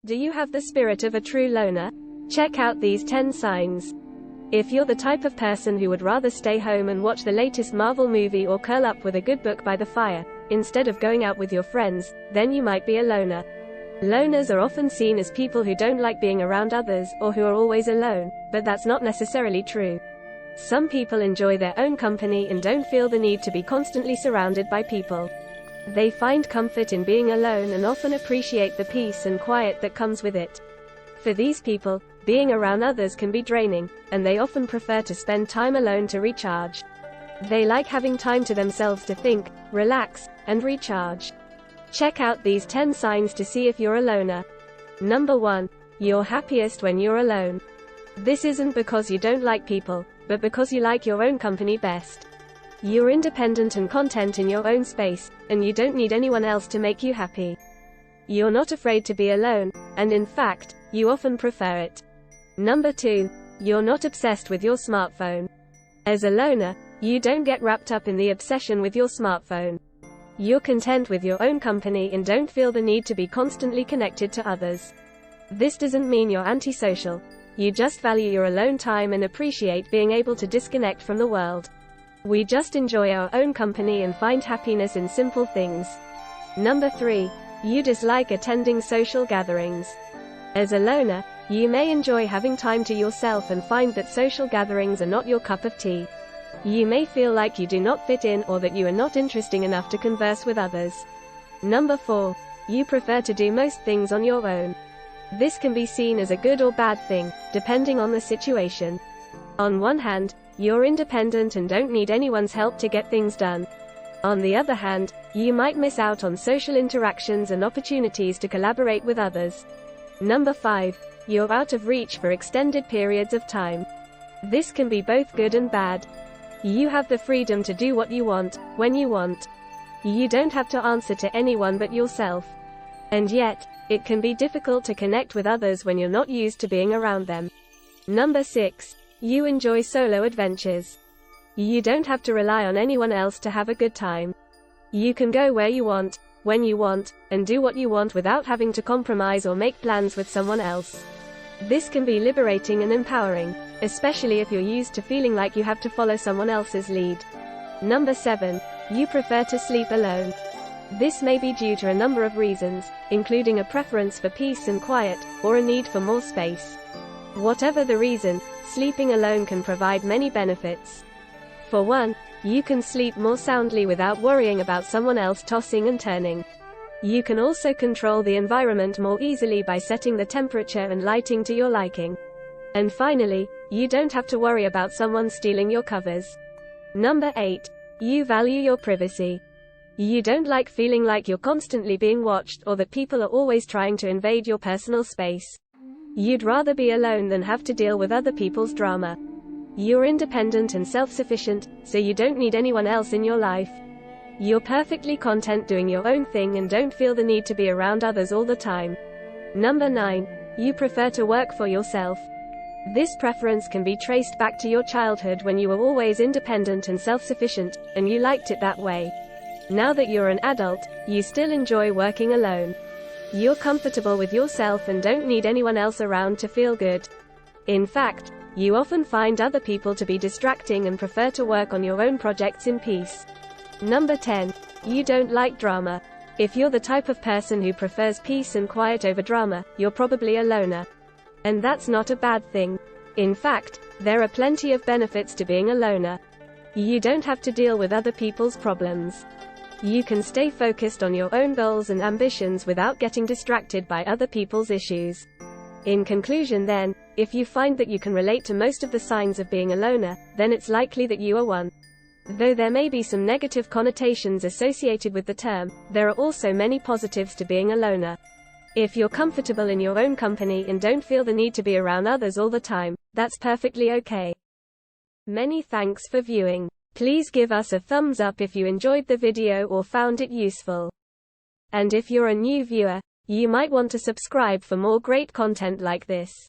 Do you have the spirit of a true loner? Check out these 10 signs. If you're the type of person who would rather stay home and watch the latest Marvel movie or curl up with a good book by the fire, instead of going out with your friends, then you might be a loner. Loners are often seen as people who don't like being around others, or who are always alone, but that's not necessarily true. Some people enjoy their own company and don't feel the need to be constantly surrounded by people. They find comfort in being alone and often appreciate the peace and quiet that comes with it. For these people, being around others can be draining, and they often prefer to spend time alone to recharge. They like having time to themselves to think, relax, and recharge. Check out these 10 signs to see if you're a loner. Number 1. You're happiest when you're alone. This isn't because you don't like people, but because you like your own company best. You're independent and content in your own space, and you don't need anyone else to make you happy. You're not afraid to be alone, and in fact, you often prefer it. Number 2. You're not obsessed with your smartphone. As a loner, you don't get wrapped up in the obsession with your smartphone. You're content with your own company and don't feel the need to be constantly connected to others. This doesn't mean you're antisocial. You just value your alone time and appreciate being able to disconnect from the world. We just enjoy our own company and find happiness in simple things. Number 3. You dislike attending social gatherings. As a loner, you may enjoy having time to yourself and find that social gatherings are not your cup of tea. You may feel like you do not fit in or that you are not interesting enough to converse with others. Number 4. You prefer to do most things on your own. This can be seen as a good or bad thing, depending on the situation. On one hand, you're independent and don't need anyone's help to get things done. On the other hand, you might miss out on social interactions and opportunities to collaborate with others. Number 5. You're out of reach for extended periods of time. This can be both good and bad. You have the freedom to do what you want, when you want. You don't have to answer to anyone but yourself. And yet, it can be difficult to connect with others when you're not used to being around them. Number 6. You enjoy solo adventures. You don't have to rely on anyone else to have a good time. You can go where you want, when you want, and do what you want without having to compromise or make plans with someone else. This can be liberating and empowering, especially if you're used to feeling like you have to follow someone else's lead. Number 7. You prefer to sleep alone. This may be due to a number of reasons, including a preference for peace and quiet, or a need for more space. Whatever the reason, sleeping alone can provide many benefits. For one, you can sleep more soundly without worrying about someone else tossing and turning. You can also control the environment more easily by setting the temperature and lighting to your liking. And finally, you don't have to worry about someone stealing your covers. Number 8. You value your privacy. You don't like feeling like you're constantly being watched or that people are always trying to invade your personal space. You'd rather be alone than have to deal with other people's drama. You're independent and self-sufficient, so you don't need anyone else in your life. You're perfectly content doing your own thing and don't feel the need to be around others all the time. Number 9. You prefer to work for yourself. This preference can be traced back to your childhood when you were always independent and self-sufficient, and you liked it that way. Now that you're an adult, you still enjoy working alone. You're comfortable with yourself and don't need anyone else around to feel good. In fact, you often find other people to be distracting and prefer to work on your own projects in peace. Number 10. You don't like drama. If you're the type of person who prefers peace and quiet over drama, you're probably a loner. And that's not a bad thing. In fact, there are plenty of benefits to being a loner. You don't have to deal with other people's problems. You can stay focused on your own goals and ambitions without getting distracted by other people's issues. In conclusion then, if you find that you can relate to most of the signs of being a loner, then it's likely that you are one. Though there may be some negative connotations associated with the term, there are also many positives to being a loner. If you're comfortable in your own company and don't feel the need to be around others all the time, that's perfectly okay. Many thanks for viewing. Please give us a thumbs up if you enjoyed the video or found it useful. And if you're a new viewer, you might want to subscribe for more great content like this.